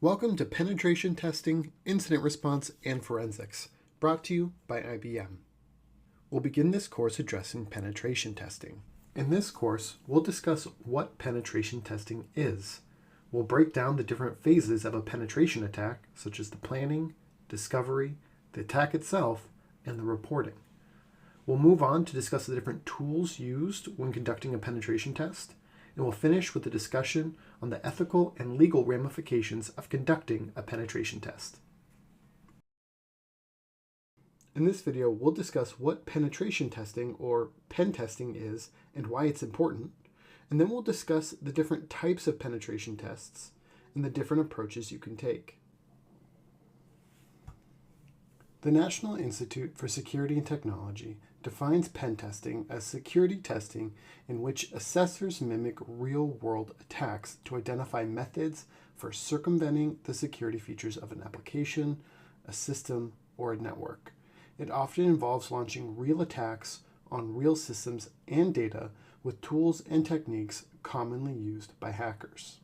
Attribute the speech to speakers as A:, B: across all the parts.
A: Welcome to Penetration Testing, Incident Response, and Forensics, brought to you by IBM. We'll begin this course addressing penetration testing. In this course, we'll discuss what penetration testing is. We'll break down the different phases of a penetration attack, such as the planning, discovery, the attack itself, and the reporting. We'll move on to discuss the different tools used when conducting a penetration test, and we'll finish with a discussion on the ethical and legal ramifications of conducting a penetration test. In this video, we'll discuss what penetration testing or pen testing is and why it's important, and then we'll discuss the different types of penetration tests and the different approaches you can take. The National Institute for Security and Technology defines pen testing as security testing in which assessors mimic real-world attacks to identify methods for circumventing the security features of an application, a system, or a network. It often involves launching real attacks on real systems and data with tools and techniques commonly used by hackers.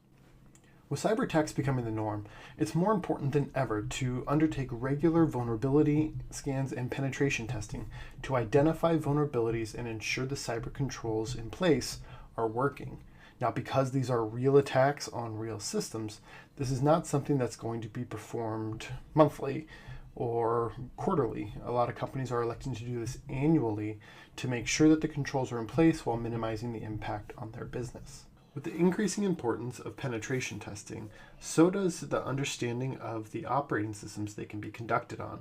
A: With cyber attacks becoming the norm, it's more important than ever to undertake regular vulnerability scans and penetration testing to identify vulnerabilities and ensure the cyber controls in place are working. Now, because these are real attacks on real systems, this is not something that's going to be performed monthly or quarterly. A lot of companies are electing to do this annually to make sure that the controls are in place while minimizing the impact on their business. With the increasing importance of penetration testing, so does the understanding of the operating systems they can be conducted on.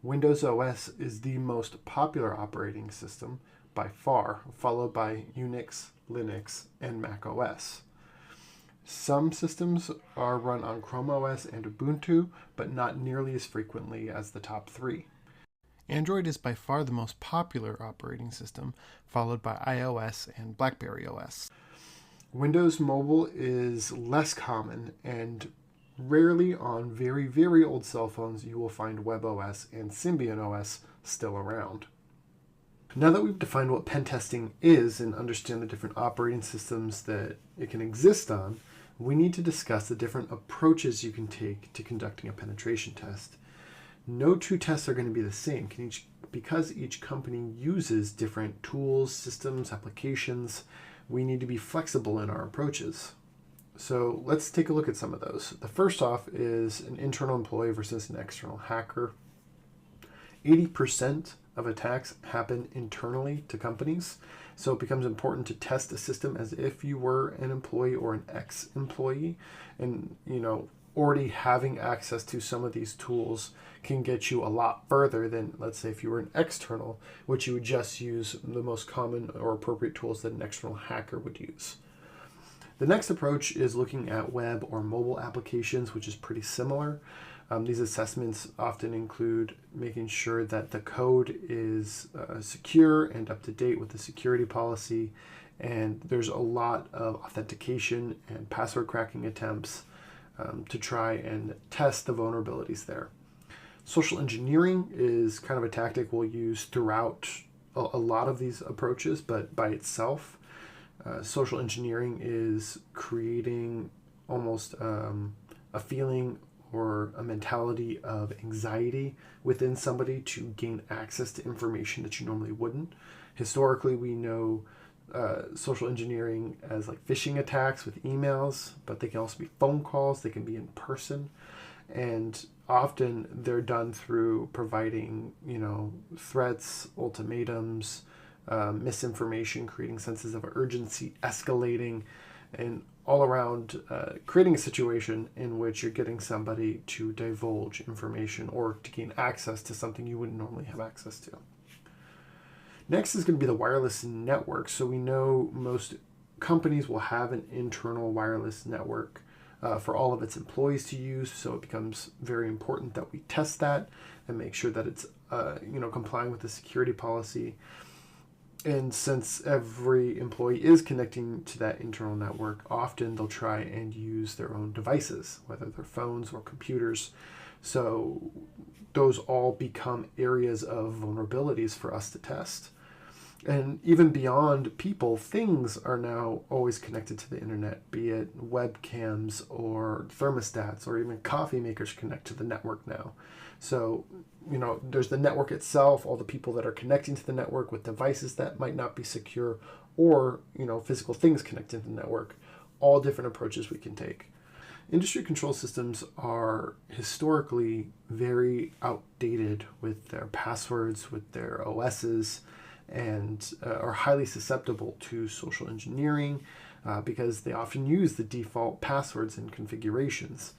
A: Windows OS is the most popular operating system by far, followed by Unix, Linux, and Mac OS. Some systems are run on Chrome OS and Ubuntu, but not nearly as frequently as the top three. Android is by far the most popular operating system, followed by iOS and BlackBerry OS. Windows Mobile is less common, and rarely on very, very old cell phones you will find WebOS and Symbian OS still around. Now that we've defined what pen testing is and understand the different operating systems that it can exist on, we need to discuss the different approaches you can take to conducting a penetration test. No two tests are going to be the same because each company uses different tools, systems, applications. We need to be flexible in our approaches. So let's take a look at some of those. The first off is an internal employee versus an external hacker. 80% of attacks happen internally to companies, so it becomes important to test the system as if you were an employee or an ex-employee. And already having access to some of these tools can get you a lot further than, let's say, if you were an external, which you would just use the most common or appropriate tools that an external hacker would use. The next approach is looking at web or mobile applications, which is pretty similar. These assessments often include making sure that the code is secure and up to date with the security policy, and there's a lot of authentication and password cracking attempts to try and test the vulnerabilities there. Social engineering is kind of a tactic we'll use throughout a lot of these approaches, but by itself, social engineering is creating almost a feeling or a mentality of anxiety within somebody to gain access to information that you normally wouldn't. Historically, we know social engineering as like phishing attacks with emails, but they can also be phone calls, they can be in person, and often they're done through providing threats, ultimatums, misinformation, creating senses of urgency, escalating, and all around creating a situation in which you're getting somebody to divulge information or to gain access to something you wouldn't normally have access to. Next is going to be the wireless network. So we know most companies will have an internal wireless network for all of its employees to use. So it becomes very important that we test that and make sure that it's complying with the security policy. And since every employee is connecting to that internal network, often they'll try and use their own devices, whether they're phones or computers. So those all become areas of vulnerabilities for us to test. And even beyond people, things are now always connected to the internet, be it webcams or thermostats, or even coffee makers connect to the network now. So, there's the network itself, all the people that are connecting to the network with devices that might not be secure, or, physical things connected to the network. All different approaches we can take. Industry control systems are historically very outdated with their passwords, with their OSs, and are highly susceptible to social engineering because they often use the default passwords and configurations.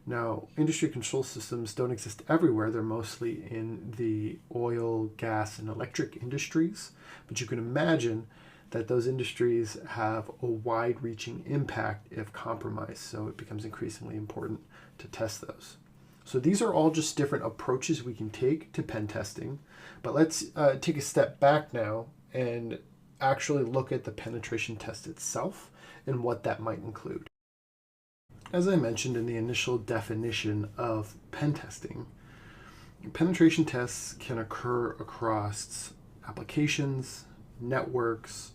A: Now, industry control systems don't exist everywhere. They're mostly in the oil, gas, and electric industries, but you can imagine that those industries have a wide-reaching impact if compromised, so it becomes increasingly important to test those. So these are all just different approaches we can take to pen testing, but let's take a step back now and actually look at the penetration test itself and what that might include. As I mentioned in the initial definition of pen testing, penetration tests can occur across applications, networks,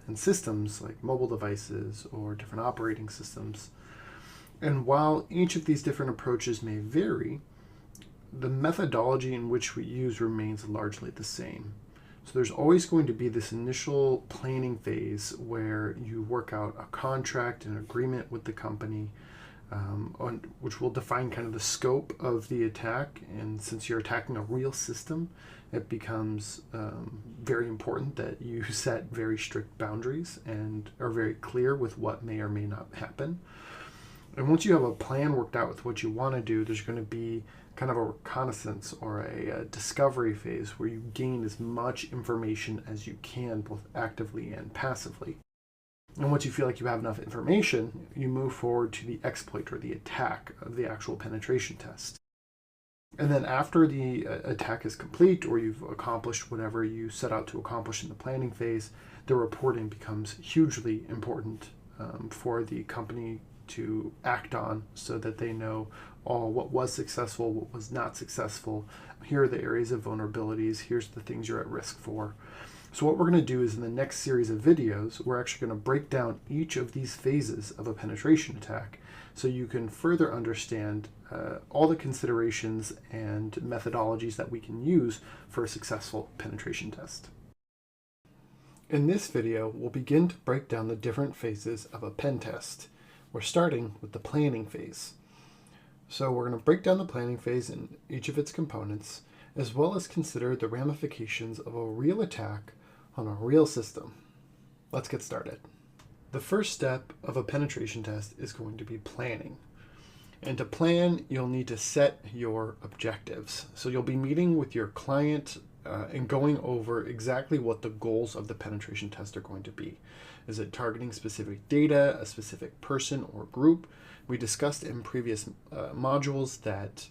A: and systems like mobile devices or different operating systems. And while each of these different approaches may vary, the methodology in which we use remains largely the same. So there's always going to be this initial planning phase where you work out a contract and agreement with the company, which will define kind of the scope of the attack. And since you're attacking a real system, it becomes very important that you set very strict boundaries and are very clear with what may or may not happen. And once you have a plan worked out with what you want to do, there's going to be kind of a reconnaissance or a discovery phase where you gain as much information as you can, both actively and passively. And once you feel like you have enough information, you move forward to the exploit or the attack of the actual penetration test. And then after the attack is complete, or you've accomplished whatever you set out to accomplish in the planning phase, the reporting becomes hugely important for the company to act on, so that they know what was successful, what was not successful. Here are the areas of vulnerabilities. Here's the things you're at risk for. So what we're going to do is in the next series of videos, we're actually going to break down each of these phases of a penetration attack so you can further understand all the considerations and methodologies that we can use for a successful penetration test. In this video, we'll begin to break down the different phases of a pen test. We're starting with the planning phase. So we're going to break down the planning phase in each of its components, as well as consider the ramifications of a real attack on a real system. Let's get started. The first step of a penetration test is going to be planning. And to plan, you'll need to set your objectives. So you'll be meeting with your client and going over exactly what the goals of the penetration test are going to be. Is it targeting specific data, a specific person or group? We discussed in previous modules that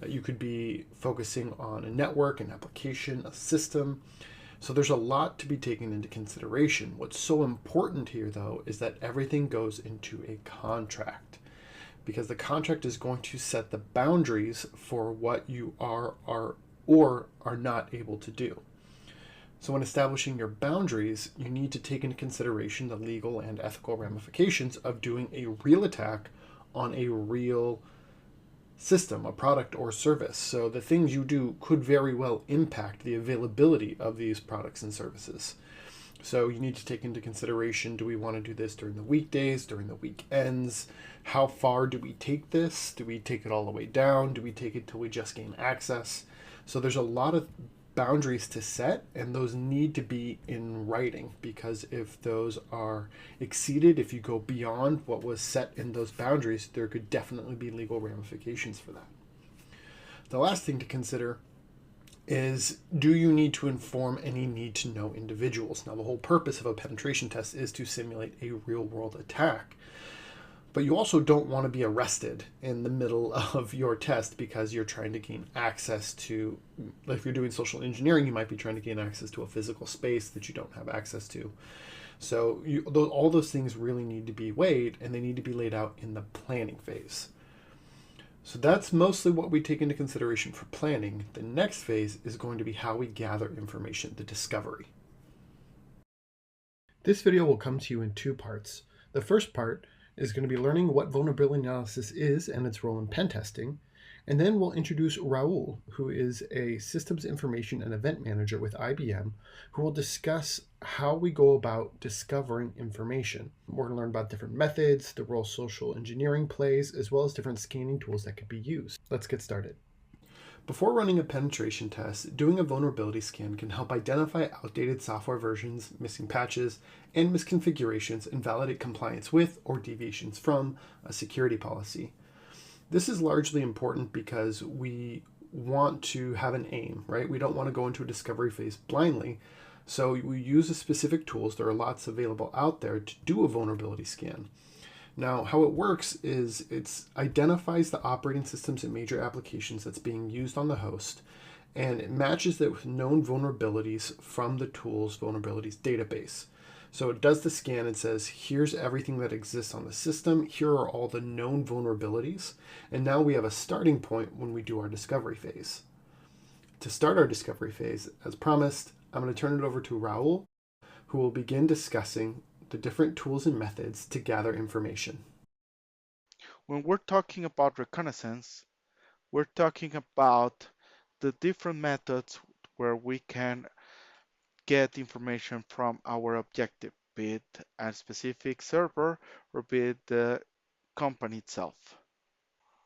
A: you could be focusing on a network, an application, a system. So there's a lot to be taken into consideration. What's so important here, though, is that everything goes into a contract, because the contract is going to set the boundaries for what you are or are not able to do. So when establishing your boundaries, you need to take into consideration the legal and ethical ramifications of doing a real attack on a real system, a product or service. So the things you do could very well impact the availability of these products and services. So you need to take into consideration, do we want to do this during the weekdays, during the weekends? How far do we take this? Do we take it all the way down? Do we take it till we just gain access? So there's a lot of boundaries to set, and those need to be in writing, because if those are exceeded, if you go beyond what was set in those boundaries, there could definitely be legal ramifications for that. The last thing to consider is, do you need to inform any need-to-know individuals? Now, the whole purpose of a penetration test is to simulate a real-world attack. But you also don't want to be arrested in the middle of your test because you're trying to gain access to, like if you're doing social engineering, you might be trying to gain access to a physical space that you don't have access to. So all those things really need to be weighed, and they need to be laid out in the planning phase. So that's mostly what we take into consideration for planning. The next phase is going to be how we gather information, the discovery. This video will come to you in two parts. The first part is going to be learning what vulnerability analysis is and its role in pen testing. And then we'll introduce Raul, who is a systems information and event manager with IBM, who will discuss how we go about discovering information. We're going to learn about different methods, the role social engineering plays, as well as different scanning tools that could be used. Let's get started. Before running a penetration test, doing a vulnerability scan can help identify outdated software versions, missing patches, and misconfigurations and validate compliance with or deviations from a security policy. This is largely important because we want to have an aim, right? We don't want to go into a discovery phase blindly. So we use specific tools. There are lots available out there to do a vulnerability scan. Now, how it works is it identifies the operating systems and major applications that's being used on the host, and it matches it with known vulnerabilities from the tool's vulnerabilities database. So it does the scan and says, here's everything that exists on the system. Here are all the known vulnerabilities. And now we have a starting point when we do our discovery phase. To start our discovery phase, as promised, I'm going to turn it over to Raul, who will begin discussing the different tools and methods to gather information.
B: When we're talking about reconnaissance, we're talking about the different methods where we can get information from our objective, be it a specific server or be it the company itself.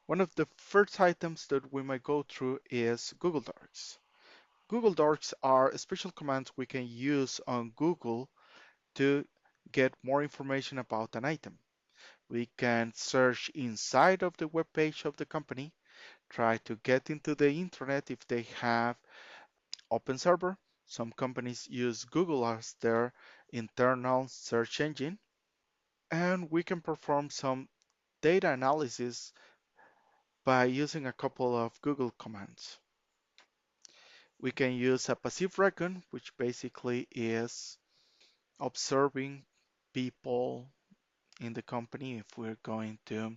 B: One of the first items that we might go through is Google Docs. Google Docs are special commands we can use on Google to get more information about an item. We can search inside of the web page of the company, try to get into the internet if they have open server. Some companies use Google as their internal search engine, and we can perform some data analysis by using a couple of Google commands. We can use a passive recon, which basically is observing people in the company if we're going to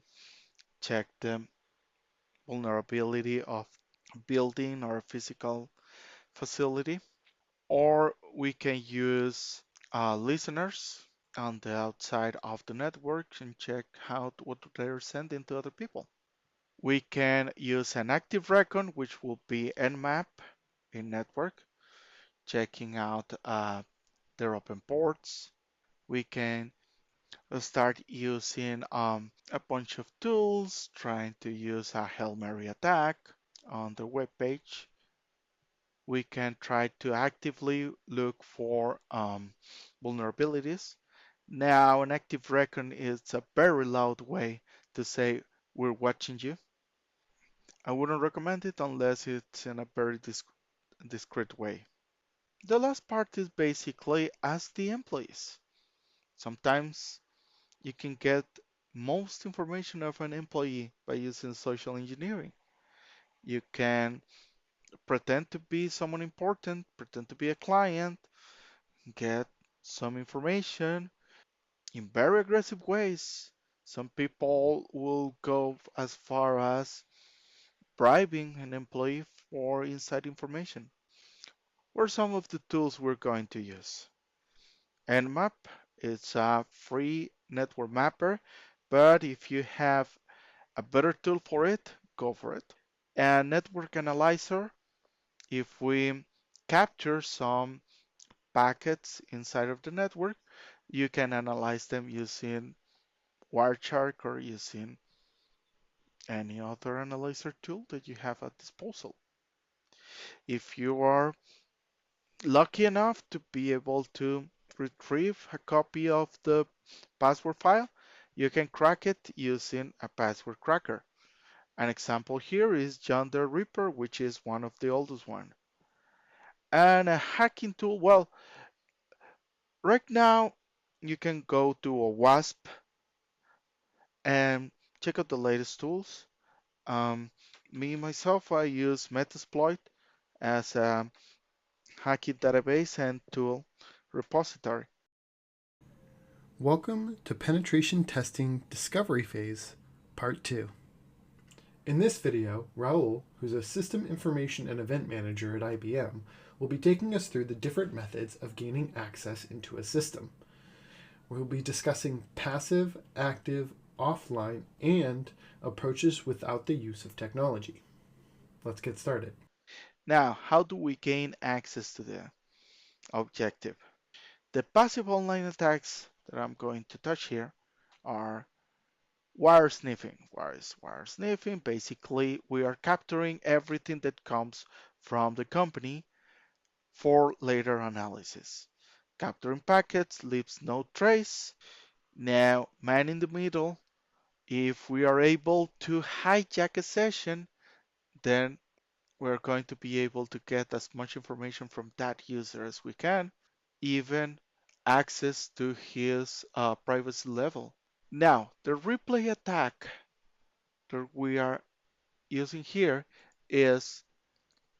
B: check the vulnerability of a building or a physical facility. Or we can use listeners on the outside of the network and check what they're sending to other people. We can use an active recon, which will be Nmap in network, checking out their open ports. We can start using a bunch of tools, trying to use a Hail Mary attack on the web page. We can try to actively look for vulnerabilities. Now, an active recon is a very loud way to say we're watching you. I wouldn't recommend it unless it's in a very discreet way. The last part is basically ask the employees. Sometimes you can get most information of an employee by using social engineering. You can pretend to be someone important, pretend to be a client, get some information in very aggressive ways. Some people will go as far as bribing an employee for inside information. What are some of the tools we're going to use? Nmap is a free network mapper, but if you have a better tool for it, go for it. And network analyzer, if we capture some packets inside of the network, you can analyze them using Wireshark or using any other analyzer tool that you have at disposal. If you are lucky enough to be able to retrieve a copy of the password file, you can crack it using a password cracker. An example here is John the Ripper, which is one of the oldest one. And a hacking tool, well, right now you can go to a WASP and check out the latest tools. Myself, I use Metasploit as a hacking database and tool repository.
A: Welcome to Penetration Testing Discovery Phase, Part 2. In this video, Raul, who's a System Information and Event Manager at IBM, will be taking us through the different methods of gaining access into a system. We'll be discussing passive, active, offline, and approaches without the use of technology. Let's get started.
B: Now, how do we gain access to the objective? The passive online attacks that I'm going to touch here are wire sniffing. What is wire sniffing? Basically, we are capturing everything that comes from the company for later analysis. Capturing packets leaves no trace. Now, man in the middle, if we are able to hijack a session, then we're going to be able to get as much information from that user as we can, even access to his privacy level. Now, the replay attack that we are using here is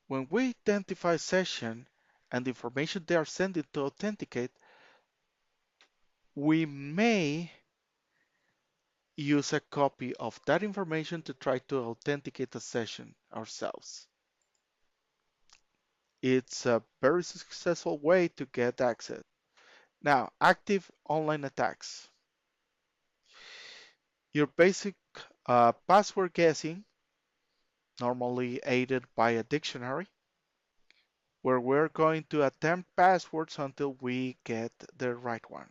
B: when we identify session and the information they are sending to authenticate, we may use a copy of that information to try to authenticate a session ourselves. It's a very successful way to get access. Now, active online attacks. Your basic password guessing, normally aided by a dictionary, where we're going to attempt passwords until we get the right one.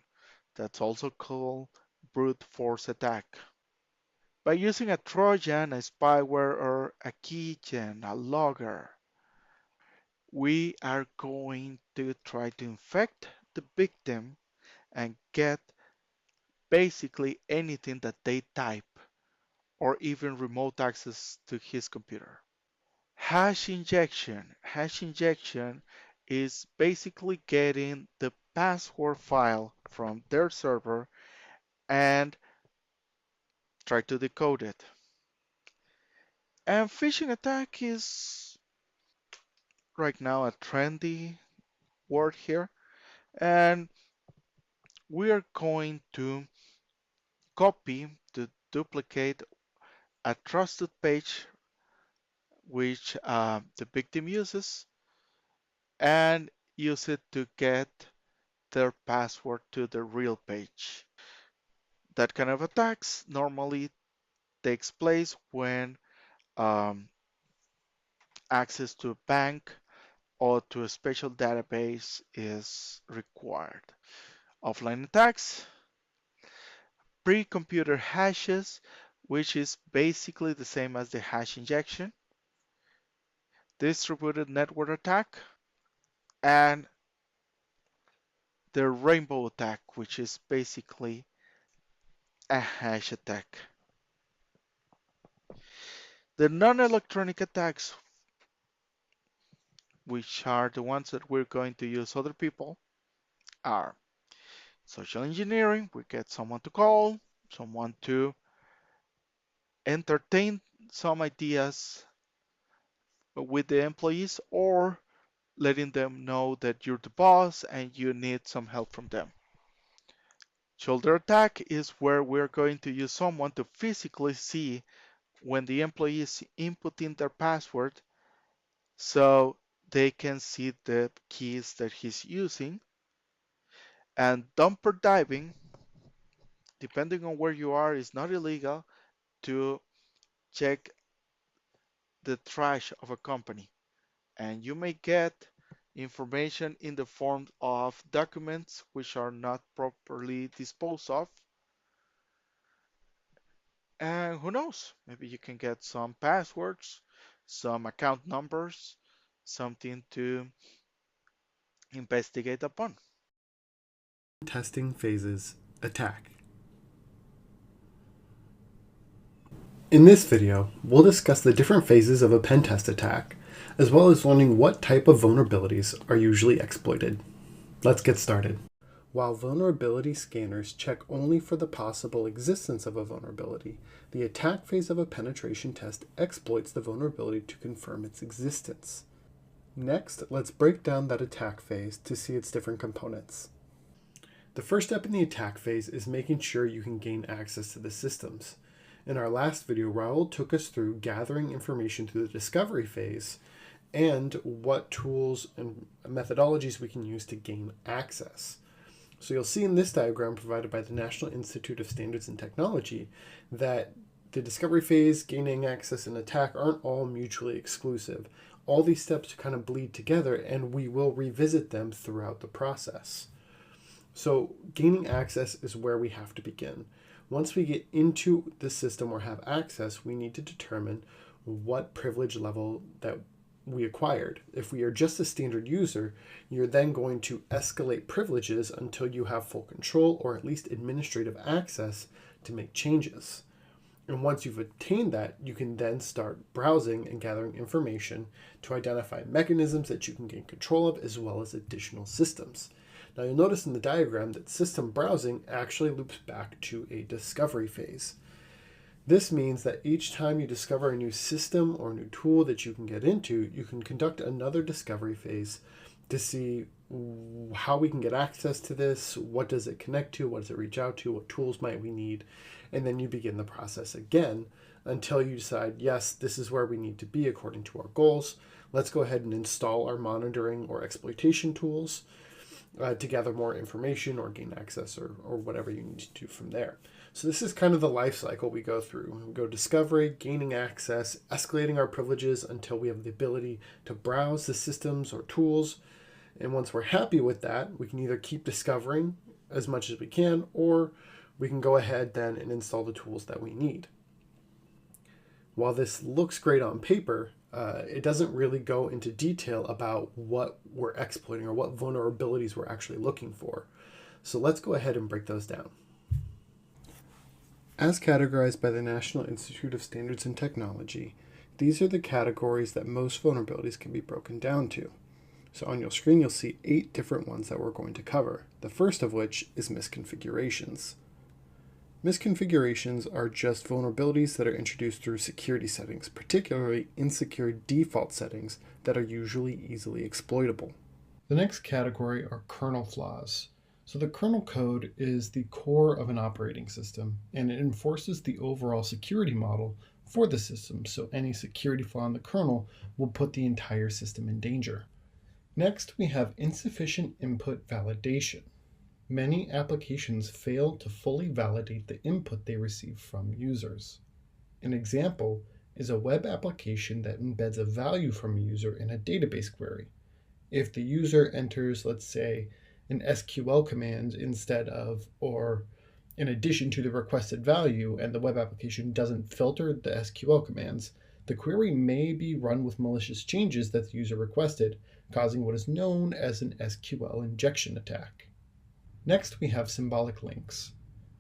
B: That's also called brute force attack. By using a Trojan, a spyware, or a keygen, a logger, we are going to try to infect the victim and get basically anything that they type or even remote access to his computer. Hash injection. Hash injection is basically getting the password file from their server and try to decode it. And phishing attack is right now a trendy word here. And we are going to duplicate a trusted page which the victim uses and use it to get their password to the real page. That kind of attacks normally takes place when um, access to a bank or to a special database is required. Offline attacks, pre-computer hashes, which is basically the same as the hash injection, distributed network attack, and the rainbow attack, which is basically a hash attack. The non-electronic attacks, which are the ones that we're going to use other people, are social engineering. We get someone to call, someone to entertain some ideas with the employees, or letting them know that you're the boss and you need some help from them. Shoulder attack is where we're going to use someone to physically see when the employee is inputting their password so they can see the keys that he's using. And dumper diving, depending on where you are, is not illegal to check the trash of a company. And you may get information in the form of documents which are not properly disposed of. And who knows, maybe you can get some passwords, some account numbers, something to investigate upon.
A: Testing phases, attack. In this video, we'll discuss the different phases of a pen test attack, as well as learning what type of vulnerabilities are usually exploited. Let's get started. While vulnerability scanners check only for the possible existence of a vulnerability, the attack phase of a penetration test exploits the vulnerability to confirm its existence. Next, let's break down that attack phase to see its different components. The first step in the attack phase is making sure you can gain access to the systems. In our last video, Raul took us through gathering information through the discovery phase and what tools and methodologies we can use to gain access. So you'll see in this diagram provided by the National Institute of Standards and Technology that the discovery phase, gaining access, and attack aren't all mutually exclusive. All these steps kind of bleed together, and we will revisit them throughout the process. So gaining access is where we have to begin. Once we get into the system or have access, we need to determine what privilege level that we acquired. If we are just a standard user, you're then going to escalate privileges until you have full control or at least administrative access to make changes. And once you've attained that, you can then start browsing and gathering information to identify mechanisms that you can gain control of, as well as additional systems. Now you'll notice in the diagram that system browsing actually loops back to a discovery phase. This means that each time you discover a new system or new tool that you can get into, you can conduct another discovery phase to see how we can get access to this, what does it connect to, what does it reach out to, what tools might we need, and then you begin the process again until you decide, yes, this is where we need to be according to our goals. Let's go ahead and install our monitoring or exploitation tools to gather more information or gain access or whatever you need to do from there. So this is kind of the life cycle we go through. We go discovery, gaining access, escalating our privileges until we have the ability to browse the systems or tools. And once we're happy with that, we can either keep discovering as much as we can, or we can go ahead then and install the tools that we need. While this looks great on paper, it doesn't really go into detail about what we're exploiting or what vulnerabilities we're actually looking for. So let's go ahead and break those down. As categorized by the National Institute of Standards and Technology, these are the categories that most vulnerabilities can be broken down to. So on your screen, you'll see 8 different ones that we're going to cover, the first of which is misconfigurations. Misconfigurations are just vulnerabilities that are introduced through security settings, particularly insecure default settings that are usually easily exploitable. The next category are kernel flaws. So the kernel code is the core of an operating system, and it enforces the overall security model for the system, so any security flaw in the kernel will put the entire system in danger. Next, we have insufficient input validation. Many applications fail to fully validate the input they receive from users. An example is a web application that embeds a value from a user in a database query. If the user enters, let's say, an SQL command instead of or in addition to the requested value, and the web application doesn't filter the SQL commands, the query may be run with malicious changes that the user requested, causing what is known as an SQL injection attack. Next, we have symbolic links.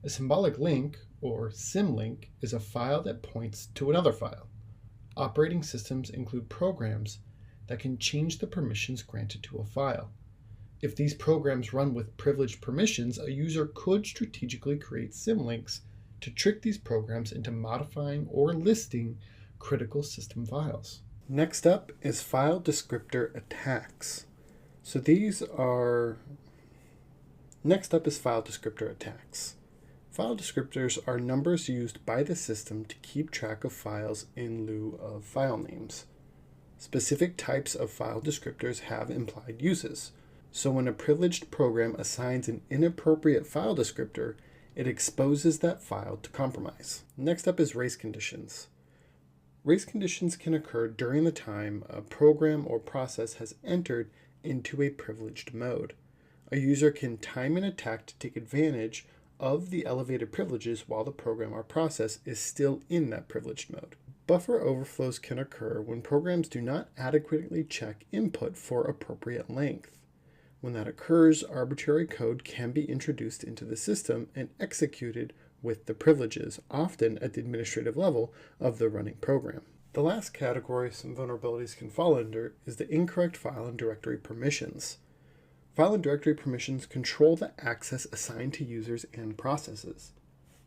A: A symbolic link, or symlink, is a file that points to another file. Operating systems include programs that can change the permissions granted to a file. If these programs run with privileged permissions, a user could strategically create symlinks to trick these programs into modifying or listing critical system files. Next up is file descriptor attacks. Next up is file descriptor attacks. File descriptors are numbers used by the system to keep track of files in lieu of file names. Specific types of file descriptors have implied uses. So when a privileged program assigns an inappropriate file descriptor, it exposes that file to compromise. Next up is race conditions. Race conditions can occur during the time a program or process has entered into a privileged mode. A user can time an attack to take advantage of the elevated privileges while the program or process is still in that privileged mode. Buffer overflows can occur when programs do not adequately check input for appropriate length. When that occurs, arbitrary code can be introduced into the system and executed with the privileges, often at the administrative level of the running program. The last category some vulnerabilities can fall under is the incorrect file and directory permissions. File and directory permissions control the access assigned to users and processes.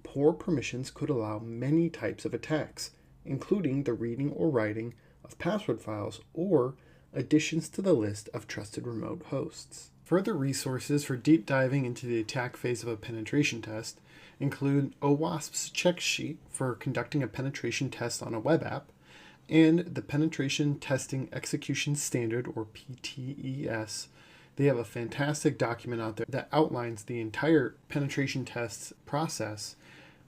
A: Poor permissions could allow many types of attacks, including the reading or writing of password files or additions to the list of trusted remote hosts. Further resources for deep diving into the attack phase of a penetration test include OWASP's check sheet for conducting a penetration test on a web app, and the Penetration Testing Execution Standard, or PTES, They have a fantastic document out there that outlines the entire penetration tests process.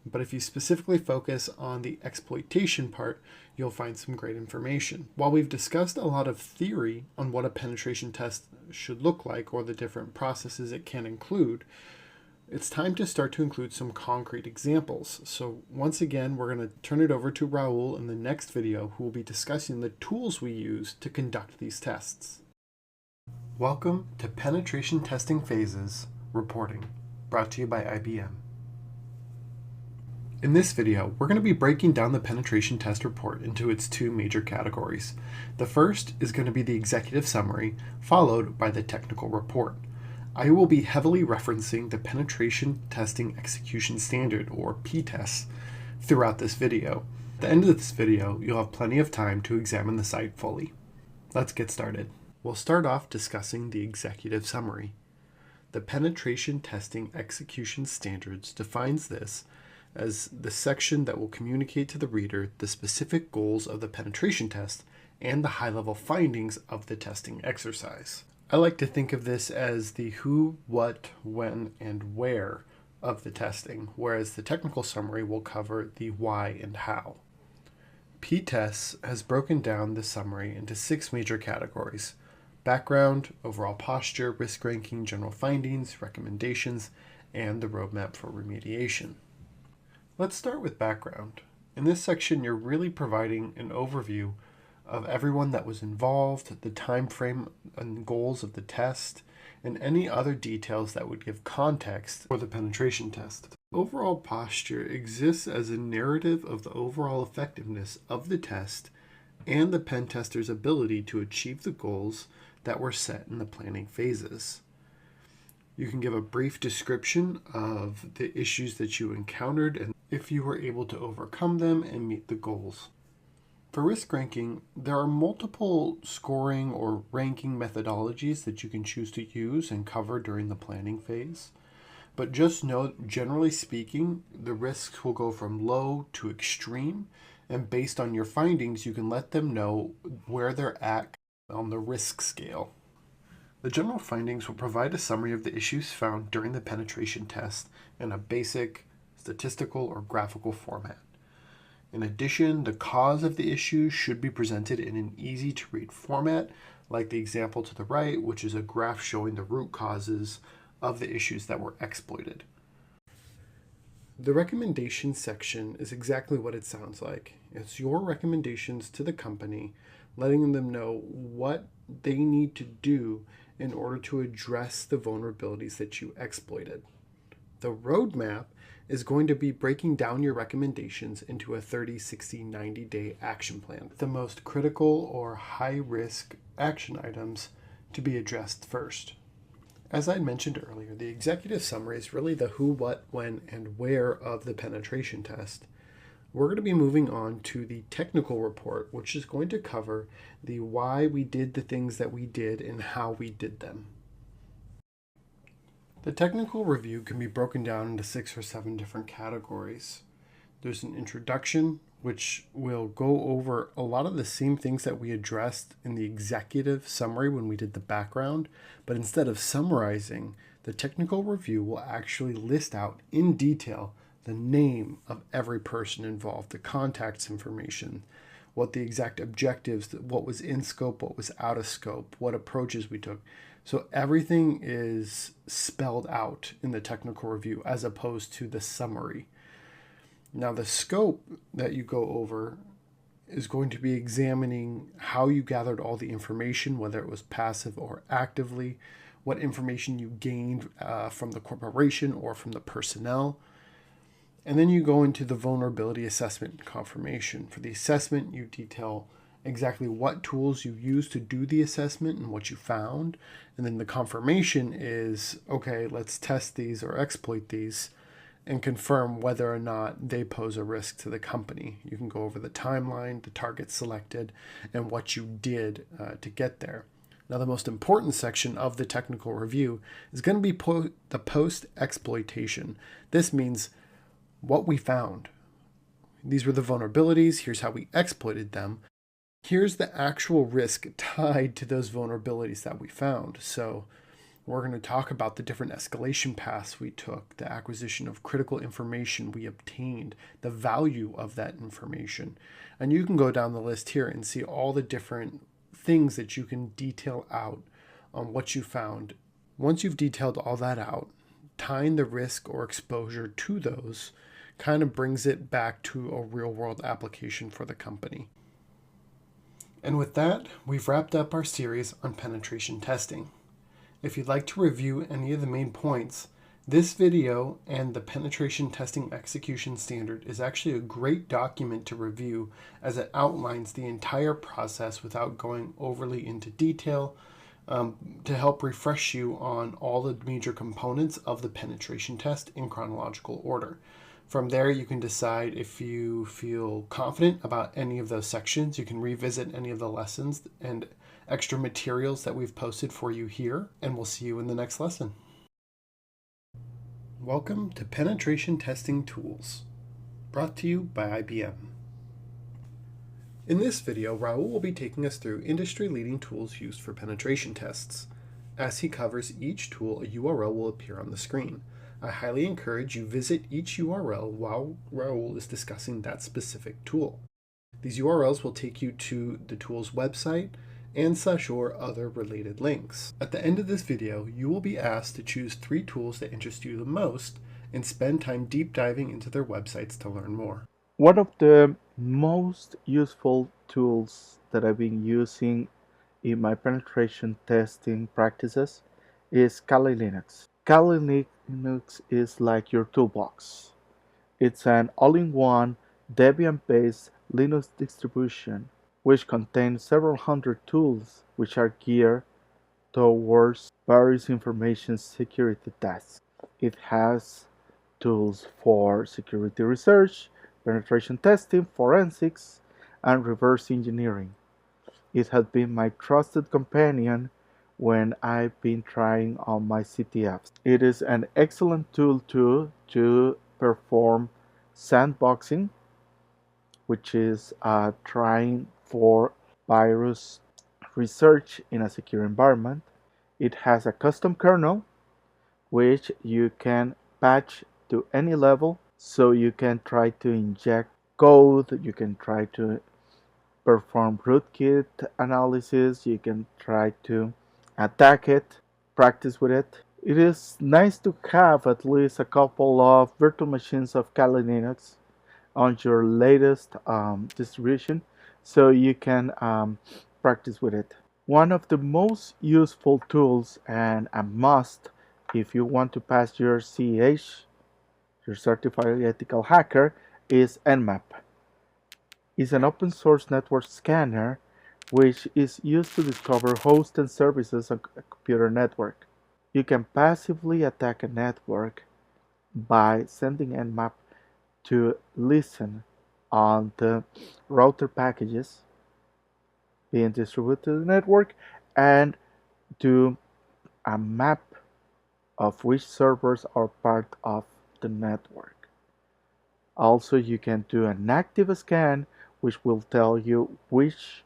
A: But if you specifically focus on the exploitation part, you'll find some great information. While we've discussed a lot of theory on what a penetration test should look like or the different processes it can include, it's time to start to include some concrete examples. So once again, we're going to turn it over to Raul in the next video, who will be discussing the tools we use to conduct these tests. Welcome to Penetration Testing Phases Reporting, brought to you by IBM. In this video, we're going to be breaking down the penetration test report into its two major categories. The first is going to be the executive summary, followed by the technical report. I will be heavily referencing the Penetration Testing Execution Standard, or PTES, throughout this video. At the end of this video, you'll have plenty of time to examine the site fully. Let's get started. We'll start off discussing the executive summary. The Penetration Testing Execution Standards defines this as the section that will communicate to the reader the specific goals of the penetration test and the high-level findings of the testing exercise. I like to think of this as the who, what, when, and where of the testing, whereas the technical summary will cover the why and how. PTES has broken down the summary into 6 major categories: background, overall posture, risk ranking, general findings, recommendations, and the roadmap for remediation. Let's start with background. In this section, you're really providing an overview of everyone that was involved, the time frame and goals of the test, and any other details that would give context for the penetration test. Overall posture exists as a narrative of the overall effectiveness of the test and the pen tester's ability to achieve the goals that were set in the planning phases. You can give a brief description of the issues that you encountered and if you were able to overcome them and meet the goals. For risk ranking, there are multiple scoring or ranking methodologies that you can choose to use and cover during the planning phase. But just note, generally speaking, the risks will go from low to extreme, and based on your findings, you can let them know where they're at on the risk scale. The general findings will provide a summary of the issues found during the penetration test in a basic statistical or graphical format. In addition, the cause of the issue should be presented in an easy-to-read format, like the example to the right, which is a graph showing the root causes of the issues that were exploited. The recommendation section is exactly what it sounds like. It's your recommendations to the company, letting them know what they need to do in order to address the vulnerabilities that you exploited. The roadmap is going to be breaking down your recommendations into a 30, 60, 90-day action plan. The most critical or high-risk action items to be addressed first. As I mentioned earlier, the executive summary is really the who, what, when, and where of the penetration test. We're going to be moving on to the technical report, which is going to cover the why we did the things that we did and how we did them. The technical review can be broken down into 6 or 7 different categories. There's an introduction, which will go over a lot of the same things that we addressed in the executive summary when we did the background, but instead of summarizing, the technical review will actually list out in detail the name of every person involved, the contacts information, what the exact objectives, what was in scope, what was out of scope, what approaches we took. So everything is spelled out in the technical review as opposed to the summary. Now the scope that you go over is going to be examining how you gathered all the information, whether it was passive or actively, what information you gained from the corporation or from the personnel. And then you go into the vulnerability assessment and confirmation. For the assessment, you detail exactly what tools you used to do the assessment and what you found. And then the confirmation is, okay, let's test these or exploit these and confirm whether or not they pose a risk to the company. You can go over the timeline, the target selected, and what you did to get there. Now, the most important section of the technical review is going to be the post-exploitation. This means what we found. These were the vulnerabilities. Here's how we exploited them. Here's the actual risk tied to those vulnerabilities that we found. So We're going to talk about the different escalation paths we took, the acquisition of critical information we obtained, the value of that information. And you can go down the list here and see all the different things that you can detail out on what you found. Once you've detailed all that out, tying the risk or exposure to those kind of brings it back to a real world application for the company. And with that, we've wrapped up our series on penetration testing. If you'd like to review any of the main points, this video and the Penetration Testing Execution Standard is actually a great document to review, as it outlines the entire process without going overly into detail, to help refresh you on all the major components of the penetration test in chronological order. From there, you can decide if you feel confident about any of those sections. You can revisit any of the lessons and extra materials that we've posted for you here, and we'll see you in the next lesson. Welcome to Penetration Testing Tools, brought to you by IBM. In this video, Raul will be taking us through industry-leading tools used for penetration tests. As he covers each tool, a URL will appear on the screen. I highly encourage you visit each URL while Raul is discussing that specific tool. These URLs will take you to the tool's website and or other related links. At the end of this video, you will be asked to choose 3 tools that interest you the most and spend time deep diving into their websites to learn more.
B: One of the most useful tools that I've been using in my penetration testing practices is Kali Linux. Kali Linux is like your toolbox. It's an all-in-one Debian-based Linux distribution which contains several hundred tools which are geared towards various information security tasks. It has tools for security research, penetration testing, forensics, and reverse engineering. It has been my trusted companion when I've been trying on my CTFs. It is an excellent tool too to perform sandboxing, which is trying for virus research in a secure environment. It has a custom kernel which you can patch to any level, so you can try to inject code, you can try to perform rootkit analysis, you can try to attack it, practice with it. It is nice to have at least a couple of virtual machines of Kali Linux on your latest distribution, so you can practice with it. One of the most useful tools and a must if you want to pass your CEH, your Certified Ethical Hacker, is Nmap. It's an open source network scanner which is used to discover hosts and services on a computer network. You can passively attack a network by sending Nmap to listen on the router packages being distributed to the network and do a map of which servers are part of the network. Also, you can do an active scan which will tell you which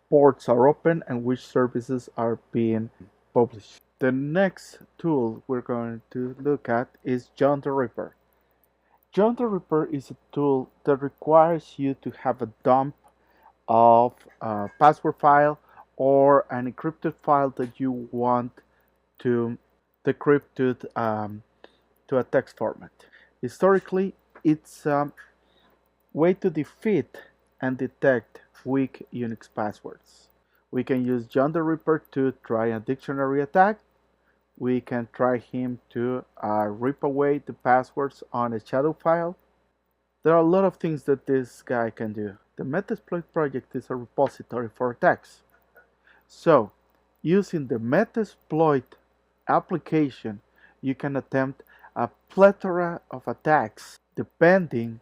B: ports are open and which services are being published. The next tool we're going to look at is John the Ripper. John the Ripper is a tool that requires you to have a dump of a password file or an encrypted file that you want to decrypt to a text format. Historically, it's a way to defeat and detect weak Unix passwords. We can use John the Ripper to try a dictionary attack. We can try him to rip away the passwords on a shadow file. There are a lot of things that this guy can do. The Metasploit project is a repository for attacks. So, using the Metasploit application, you can attempt a plethora of attacks depending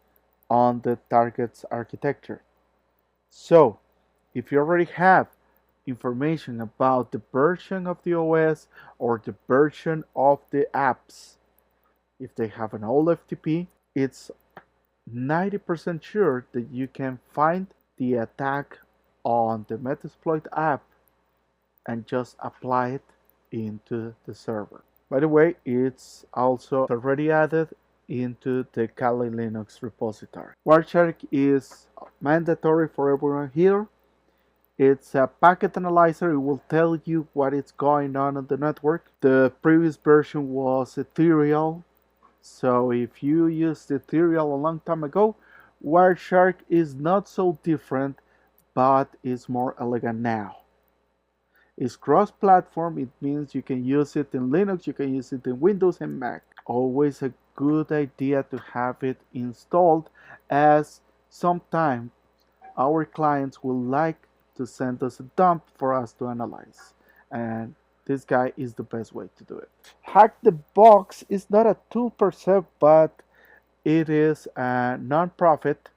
B: on the target's architecture. So, if you already have information about the version of the OS or the version of the apps, if they have an old FTP, it's 90% sure that you can find the attack on the Metasploit app and just apply it
C: into the server. By the way, it's also already added into the Kali Linux repository. Wireshark is mandatory for everyone here. It's a packet analyzer. It will tell you what is going on the network. The previous version was ethereal. So if you used ethereal a long time ago, Wireshark is not so different, but is more elegant now. It's cross-platform. It means you can use it in Linux, you can use it in Windows and Mac. Always a good idea to have it installed, as sometimes our clients will like to send us a dump for us to analyze. And this guy is the best way to do it. Hack the Box is not a tool per se, but it is a non-profit.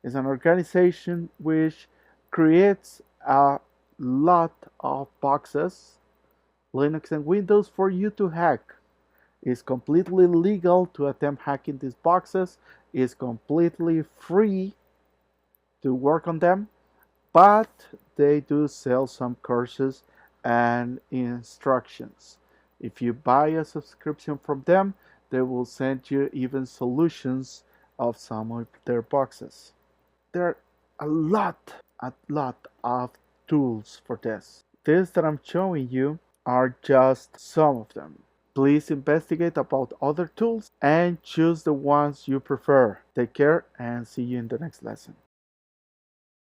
C: It's an organization which creates a lot of boxes, Linux and Windows, for you to hack. It's completely legal to attempt hacking these boxes. It's completely free to work on them, but they do sell some courses and instructions. If you buy a subscription from them, they will send you even solutions of some of their boxes. There are a lot of tools for this. These that I'm showing you are just some of them. Please investigate about other tools and choose the ones you prefer. Take care and see you in the next lesson.